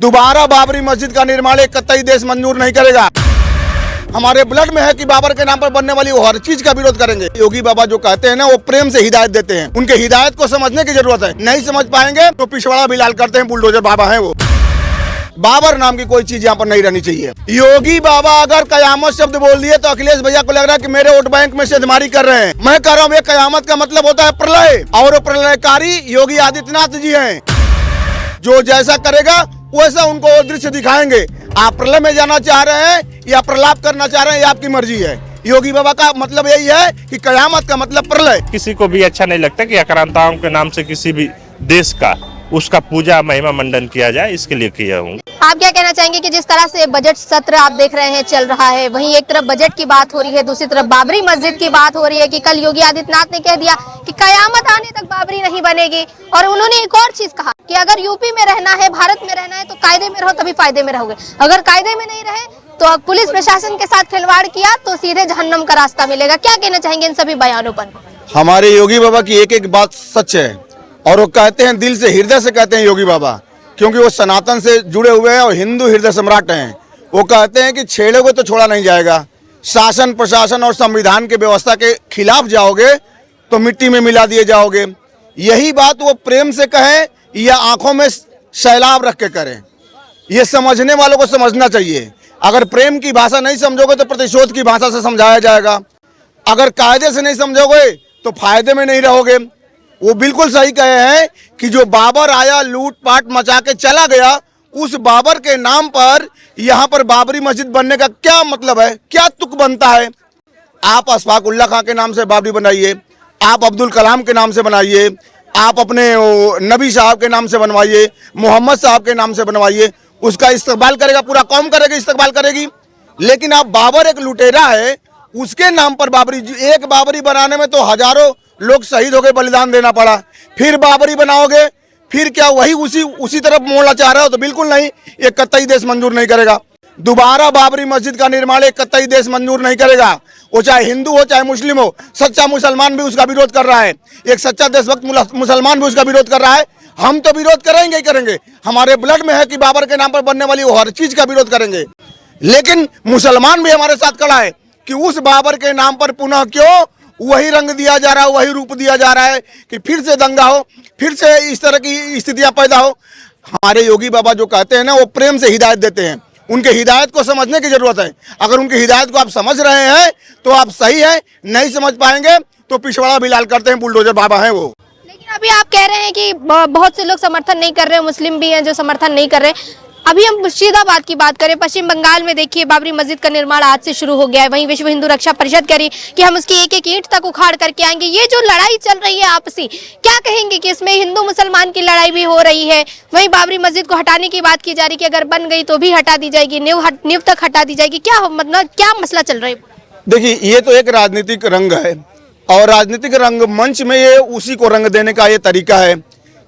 दोबारा बाबरी मस्जिद का निर्माण एक कतई देश मंजूर नहीं करेगा। हमारे ब्लड में है कि बाबर के नाम पर बनने वाली वो हर चीज का विरोध करेंगे। योगी बाबा जो कहते हैं ना, वो प्रेम से हिदायत देते हैं। उनके हिदायत को समझने की जरूरत है। नहीं समझ पाएंगे तो पिछवाड़ा भी लाल करते हैं, बुलडोजर बाबा हैं वो। बाबर नाम की कोई चीज यहाँ पर नहीं रहनी चाहिए। योगी बाबा अगर कयामत शब्द बोल दिए तो अखिलेश भैया को लग रहा है कि मेरे वोट बैंक में सेधमारी कर रहे हैं। मैं कह रहा हूँ, कयामत का मतलब होता है प्रलय, और वो प्रलयकारी योगी आदित्यनाथ जी हैं। जो जैसा करेगा वैसा उनको वो दृश्य दिखाएंगे। आप प्रलय में जाना चाह रहे हैं या प्रलाप करना चाह रहे हैं, ये आपकी मर्जी है। योगी बाबा का मतलब यही है कि कयामत का मतलब प्रलय। किसी को भी अच्छा नहीं लगता कि आक्रांताओं के नाम से किसी भी देश का उसका पूजा महिमा मंडन किया जाए, इसके लिए किया हूँ। आप क्या कहना चाहेंगे कि जिस तरह से बजट सत्र आप देख रहे हैं चल रहा है, वहीं एक तरफ बजट की बात हो रही है, दूसरी तरफ बाबरी मस्जिद की बात हो रही है कि कल योगी आदित्यनाथ ने कह दिया कि कयामत आने तक बाबरी नहीं बनेगी। और उन्होंने एक और चीज कहा कि अगर यूपी में रहना है, भारत में रहना है तो कायदे में रहो, तभी फायदे में रहोगे। अगर कायदे में नहीं रहे तो पुलिस प्रशासन के साथ खिलवाड़ किया तो सीधे जहन्नम का रास्ता मिलेगा। क्या कहना चाहेंगे इन सभी बयानों पर? हमारे योगी बाबा की एक एक बात सच है, और वो कहते हैं दिल से, हृदय से कहते हैं योगी बाबा, क्योंकि वो सनातन से जुड़े हुए हैं और हिंदू हृदय सम्राट हैं। वो कहते हैं कि छेड़ोगे तो छोड़ा नहीं जाएगा। शासन प्रशासन और संविधान के व्यवस्था के खिलाफ जाओगे तो मिट्टी में मिला दिए जाओगे। यही बात वो प्रेम से कहें या आंखों में सैलाब रख के करें, ये समझने वालों को समझना चाहिए। अगर प्रेम की भाषा नहीं समझोगे तो प्रतिशोध की भाषा से समझाया जाएगा। अगर कायदे से नहीं समझोगे तो फायदे में नहीं रहोगे। वो बिल्कुल सही कहे हैं कि जो बाबर आया लूटपाट मचा के चला गया, उस बाबर के नाम पर यहाँ पर बाबरी मस्जिद बनने का क्या मतलब है, क्या तुक बनता है? आप अशफाक उल्लाह खां के नाम से बाबरी बनाइए, आप अब्दुल कलाम के नाम से बनाइए, आप अपने नबी साहब के नाम से बनवाइए, मोहम्मद साहब के नाम से बनवाइए, उसका इस्तेमाल करेगा, पूरा कौम करेगी, इस्तेमाल करेगी। लेकिन आप बाबर एक लुटेरा है, उसके नाम पर बाबरी, एक बाबरी बनाने में तो हजारों लोग शहीद हो गए, बलिदान देना पड़ा। फिर बाबरी बनाओगे, फिर क्या वही उसी तरफ मोड़ना चाह रहे हो? तो बिल्कुल नहीं, ये कतई देश मंजूर नहीं करेगा। दोबारा बाबरी मस्जिद का निर्माण एक कतई देश मंजूर नहीं करेगा। वो चाहे हिंदू हो चाहे मुस्लिम हो। सच्चा मुसलमान भी उसका विरोध कर रहा है, एक सच्चा देशभक्त मुसलमान भी उसका विरोध कर रहा है। हम तो विरोध करेंगे ही करेंगे। हमारे ब्लड में है कि बाबर के नाम पर बनने वाली वो हर चीज का विरोध करेंगे। लेकिन मुसलमान भी हमारे साथ खड़ा है कि उस बाबर के नाम पर पुनः क्यों वही रंग दिया जा रहा है, वही रूप दिया जा रहा है कि फिर से दंगा हो, फिर से इस तरह की स्थितियां पैदा हो। हमारे योगी बाबा जो कहते हैं ना, वो प्रेम से हिदायत देते हैं। उनके हिदायत को समझने की जरूरत है। अगर उनकी हिदायत को आप समझ रहे हैं तो आप सही है, नहीं समझ पाएंगे तो पिछवाड़ा भी लाल करते हैं, बुलडोजर बाबा हैं वो। लेकिन अभी आप कह रहे हैं कि बहुत से लोग समर्थन नहीं कर रहे, मुस्लिम भी हैं जो समर्थन नहीं कर रहे। अभी हम मुर्शिदाबाद की बात करें, पश्चिम बंगाल में देखिए बाबरी मस्जिद का निर्माण आज से शुरू हो गया है। वहीं विश्व हिंदू रक्षा परिषद कह रही कि हम उसकी एक एक ईंट तक उखाड़ करके आएंगे। ये जो लड़ाई चल रही है आपसी, क्या कहेंगे कि इसमें हिंदू मुसलमान की लड़ाई भी हो रही है? वहीं बाबरी मस्जिद को हटाने की बात की जा रही है कि अगर बन गई तो भी हटा दी जाएगी, नींव तक हटा दी जाएगी। क्या मतलब क्या मसला चल रहा है? देखिए, ये तो एक राजनीतिक रंग है, और राजनीतिक रंग मंच में ये उसी को रंग देने का ये तरीका है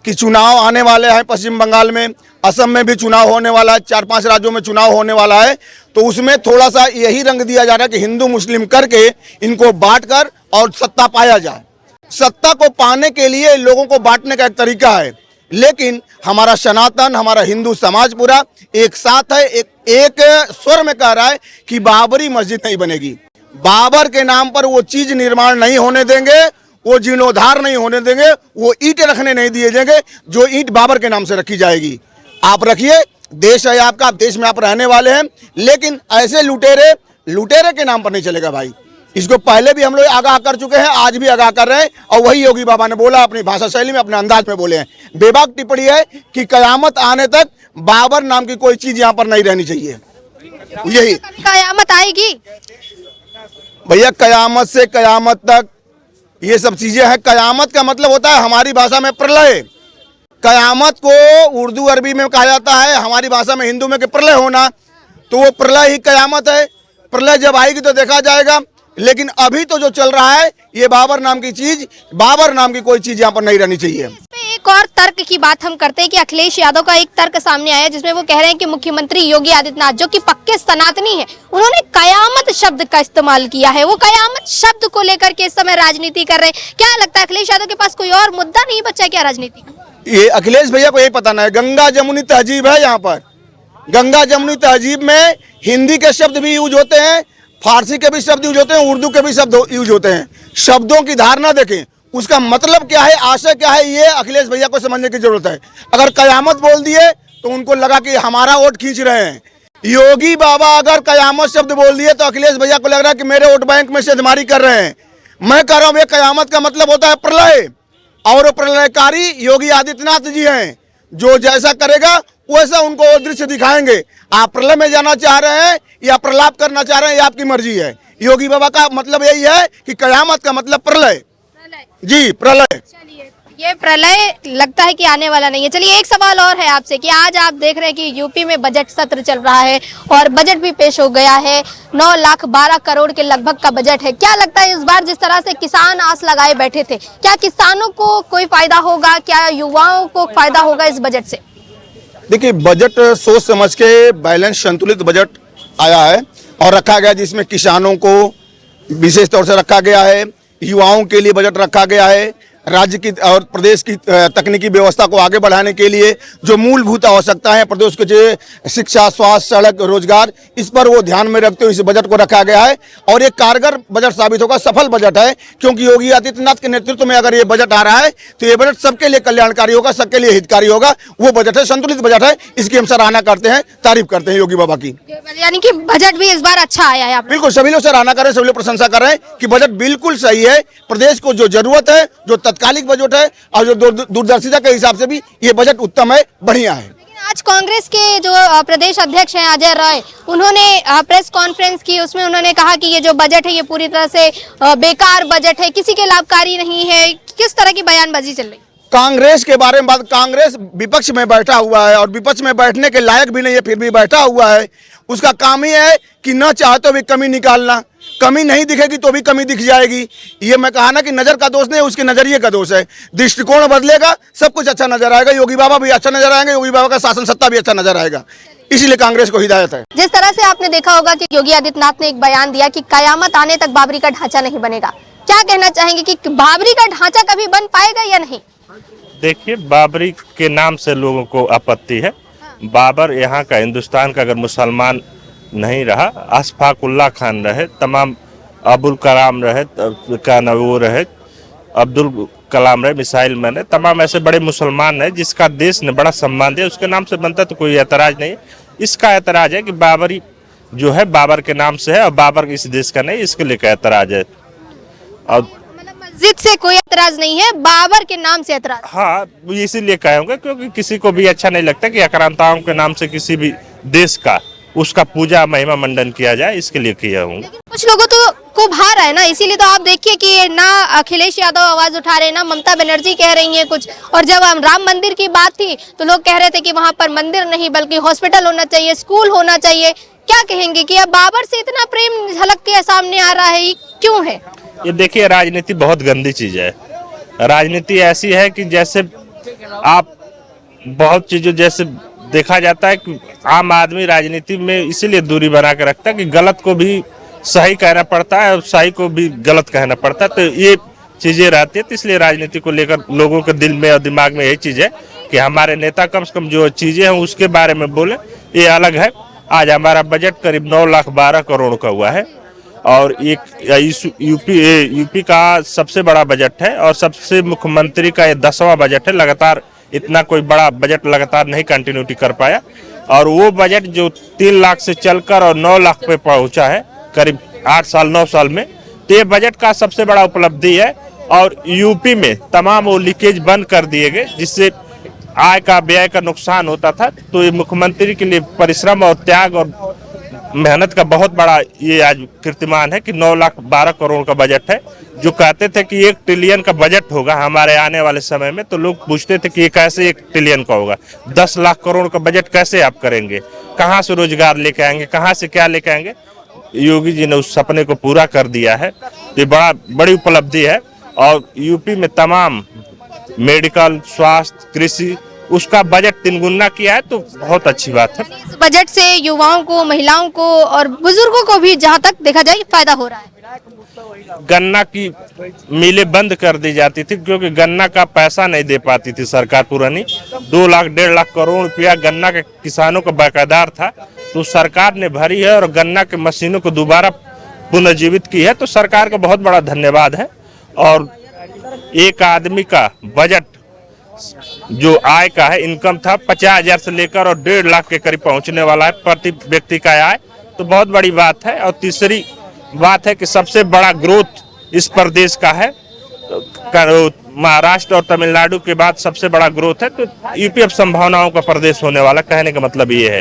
कि चुनाव आने वाले हैं पश्चिम बंगाल में, असम में भी चुनाव होने वाला है, 4-5 राज्यों में चुनाव होने वाला है। तो उसमें थोड़ा सा यही रंग दिया जा रहा है कि हिंदू मुस्लिम करके इनको बांट कर और सत्ता पाया जाए। सत्ता को पाने के लिए लोगों को बांटने का एक तरीका है। लेकिन हमारा सनातन, हमारा हिंदू समाज पूरा एक साथ है, एक स्वर में कह रहा है कि बाबरी मस्जिद नहीं बनेगी। बाबर के नाम पर वो चीज निर्माण नहीं होने देंगे, वो जीर्णोद्धार नहीं होने देंगे, वो ईंट रखने नहीं दिए जाएंगे जो ईंट बाबर के नाम से रखी जाएगी। आप रखिए, देश है आपका, देश में आप रहने वाले हैं, लेकिन ऐसे लुटेरे के नाम पर नहीं चलेगा भाई। इसको पहले भी हम लोग आगाह कर चुके हैं, आज भी आगाह कर रहे हैं, और वही योगी बाबा ने बोला, अपनी भाषा शैली में, अपने अंदाज में बोले हैं। बेबाक टिप्पणी है कि कयामत आने तक बाबर नाम की कोई चीज यहाँ पर नहीं रहनी चाहिए। यही कयामत आएगी भैया, कयामत से कयामत तक ये सब चीजें हैं। कयामत का मतलब होता है हमारी भाषा में प्रलय। कयामत को उर्दू अरबी में कहा जाता है, हमारी भाषा में हिंदू में कि प्रलय होना, तो वो प्रलय ही कयामत है। प्रलय जब आएगी तो देखा जाएगा। लेकिन अभी तो जो चल रहा है, ये बाबर नाम की चीज, बाबर नाम की कोई चीज यहाँ पर नहीं रहनी चाहिए। एक और तर्क की बात हम करते हैं कि अखिलेश यादव का एक तर्क सामने आया जिसमें वो कह रहे हैं कि मुख्यमंत्री योगी आदित्यनाथ जो कि पक्के सनातनी है, उन्होंने कयामत शब्द का इस्तेमाल किया है। वो कयामत शब्द को लेकर के इस समय राजनीति कर रहे हैं। क्या लगता है अखिलेश यादव के पास कोई और मुद्दा नहीं बचा क्या राजनीति? ये अखिलेश भैया को यही पता नहीं है। गंगा जमुनी तहजीब है यहाँ पर, गंगा जमुनी तहजीब में हिंदी के शब्द भी यूज होते हैं, फारसी के भी शब्द यूज होते हैं, उर्दू के भी शब्द यूज होते हैं। शब्दों की धारणा देखें, उसका मतलब क्या है, आशय क्या है, ये अखिलेश भैया को समझने की जरूरत है। अगर कयामत बोल दिए तो उनको लगा कि हमारा वोट खींच रहे हैं। योगी बाबा अगर कयामत शब्द बोल दिए तो अखिलेश भैया को लग रहा है कि मेरे वोट बैंक में सेंधमारी कर रहे हैं। मैं कह रहा हूं, ये कयामत का मतलब होता है प्रलय, और वो प्रलयकारी योगी आदित्यनाथ जी हैं। जो जैसा करेगा वैसा उनको वो दृश्य दिखाएंगे। आप प्रलय में जाना चाह रहे हैं या प्रलाप करना चाह रहे हैं, ये आपकी मर्जी है। योगी बाबा का मतलब यही है कि कयामत का मतलब प्रलय। जी, प्रलय। चलिए, ये प्रलय लगता है कि आने वाला नहीं है। चलिए, एक सवाल और है आपसे कि आज आप देख रहे हैं कि यूपी में बजट सत्र चल रहा है और बजट भी पेश हो गया है। 9,12 करोड़ के लगभग का बजट है। क्या लगता है इस बार जिस तरह से किसान आस लगाए बैठे थे, क्या किसानों को कोई फायदा होगा, क्या युवाओं को फायदा होगा इस बजट से? देखिए, बजट सोच समझ के बैलेंस संतुलित बजट आया है और रखा गया, जिसमें किसानों को विशेष तौर से रखा गया है, युवाओं के लिए बजट रखा गया है, राज्य की और प्रदेश की तकनीकी व्यवस्था को आगे बढ़ाने के लिए जो मूलभूत आवश्यकता है प्रदेश के, जो शिक्षा, स्वास्थ्य, सड़क, रोजगार, इस पर वो ध्यान में रखते हुए इस बजट को रखा गया है। और ये कारगर बजट साबित होगा, सफल बजट है, क्योंकि योगी आदित्यनाथ के नेतृत्व में अगर ये बजट आ रहा है तो ये बजट सबके लिए कल्याणकारी होगा, सबके लिए हितकारी होगा। वो बजट है, संतुलित बजट है। इसकी हम सराहना करते हैं, तारीफ करते हैं योगी बाबा की। यानी कि बजट भी इस बार अच्छा आया है। बिल्कुल, सभी लोग सराहना कर रहे हैं, सभी लोग प्रशंसा कर रहे हैं कि बजट बिल्कुल सही है। प्रदेश को जो जरूरत है, जो तत्कालिक बजट है और जो दूरदर्शिता के हिसाब से भी ये बजट उत्तम है, बढ़िया है। आज कांग्रेस के जो प्रदेश अध्यक्ष हैं अजय राय, उन्होंने प्रेस कॉन्फ्रेंस की, उसमें उन्होंने कहा कि ये जो बजट है ये पूरी तरह से बेकार बजट है, किसी के लाभकारी नहीं है। किस तरह की बयानबाजी चल रही? कांग्रेस के बारे में बात, कांग्रेस विपक्ष में बैठा हुआ है और विपक्ष में बैठने के लायक भी नहीं है, फिर भी बैठा हुआ है। उसका काम ही है कि न चाहते भी कमी निकालना, कमी नहीं दिखेगी तो भी कमी दिख जाएगी। ये मैं कहा ना कि नजर का दोष नहीं, उसके नजरिए का दोष है। दृष्टिकोण बदलेगा, सब कुछ अच्छा नजर आएगा। योगी बाबा भी अच्छा नजर आएंगे, योगी बाबा का शासन सत्ता भी अच्छा नजर आएगा। इसीलिए कांग्रेस को हिदायत है। जिस तरह से आपने देखा होगा कि योगी आदित्यनाथ ने एक बयान दिया कि कयामत आने तक बाबरी का ढांचा नहीं बनेगा, क्या कहना चाहेंगे कि बाबरी का ढांचा कभी बन पाएगा या नहीं? देखिए, बाबरी के नाम से लोगों को आपत्ति है। बाबर यहाँ का, हिंदुस्तान का अगर मुसलमान नहीं रहा, अशफाकुल्ला खान रहे, तमाम अबुल कलाम रहे, का नाम वो रहे, अब्दुल कलाम रहे, मिसाइल मैन है, तमाम ऐसे बड़े मुसलमान है जिसका देश ने बड़ा सम्मान दिया, उसके नाम से बनता तो कोई एतराज नहीं है। इसका एतराज है कि बाबरी जो है बाबर के नाम से है और बाबर इस देश का नहीं, इसके लिए क्या एतराज है। और मस्जिद से कोई एतराज नहीं है, बाबर के नाम से एतराज। हाँ, इसीलिए कहेंगे क्योंकि किसी को भी अच्छा नहीं लगता कि आक्रांताओं के नाम से किसी भी देश का उसका पूजा महिमा मंडन किया जाए, इसके लिए किया हूँ। लेकिन कुछ लोगों को भा रहा है ना, इसीलिए तो आप देखिए कि ना अखिलेश यादव आवाज उठा रहे हैं, ना ममता बनर्जी कह रही हैं कुछ। और जब राम मंदिर की बात थी तो लोग कह रहे थे कि वहां पर मंदिर नहीं बल्कि हॉस्पिटल होना चाहिए, स्कूल होना चाहिए। क्या कहेंगे कि अब बाबर से इतना प्रेम झलक के सामने आ रहा है, क्यों है? ये देखिए, राजनीति बहुत गंदी चीज है। राजनीति ऐसी है कि जैसे आप बहुत चीजों, जैसे देखा जाता है कि आम आदमी राजनीति में इसीलिए दूरी बना के रखता है कि गलत को भी सही कहना पड़ता है और सही को भी गलत कहना पड़ता है, तो ये चीजें रहती है। तो इसलिए राजनीति को लेकर लोगों के दिल में और दिमाग में यही चीज है कि हमारे नेता कम से कम जो चीजें हैं उसके बारे में बोले, ये अलग है। आज हमारा बजट करीब 9,12 करोड़ का हुआ है और एक यूपी का सबसे बड़ा बजट है और सबसे मुख्यमंत्री का ये 10वां बजट है। लगातार इतना कोई बड़ा बजट लगातार नहीं कंटिन्यूटी कर पाया और वो बजट जो 3 लाख से चलकर और 9 लाख पे पहुंचा है करीब 8 साल 9 साल में, तो ये बजट का सबसे बड़ा उपलब्धि है। और यूपी में तमाम वो लीकेज बंद कर दिए गए जिससे आय का व्यय का नुकसान होता था। तो ये मुख्यमंत्री के लिए परिश्रम और त्याग और मेहनत का बहुत बड़ा ये आज कीर्तिमान है कि 9,12 करोड़ का बजट है। जो कहते थे कि 1 ट्रिलियन का बजट होगा हमारे आने वाले समय में, तो लोग पूछते थे कि ये कैसे 1 ट्रिलियन का होगा, 10 लाख करोड़ का बजट कैसे आप करेंगे, कहाँ से रोजगार लेके आएंगे, कहाँ से क्या लेके आएंगे। योगी जी ने उस सपने को पूरा कर दिया है, ये बड़ी उपलब्धि है। और यूपी में तमाम मेडिकल, स्वास्थ्य, कृषि, उसका बजट 3 गुना किया है, तो बहुत अच्छी बात है। इस बजट से युवाओं को, महिलाओं को और बुजुर्गों को भी जहां तक देखा जाए फायदा हो रहा है। गन्ना की मिलें बंद कर दी जाती थी, क्योंकि गन्ना का पैसा नहीं दे पाती थी सरकार पुरानी। 2 लाख 1.5 लाख करोड़ रुपया गन्ना के किसानों का बकायदार था, तो सरकार ने भरी है और गन्ना के मशीनों को दोबारा पुनर्जीवित की है। तो सरकार का बहुत बड़ा धन्यवाद है। और एक आदमी का बजट जो आय का है, इनकम था 50,000 से लेकर और 1.5 लाख के करीब पहुंचने वाला है प्रति व्यक्ति का आय, तो बहुत बड़ी बात है। और तीसरी बात है कि सबसे बड़ा ग्रोथ इस प्रदेश का है, तो महाराष्ट्र और तमिलनाडु के बाद सबसे बड़ा ग्रोथ है, तो यूपी अब संभावनाओं का प्रदेश होने वाला, कहने का मतलब ये है।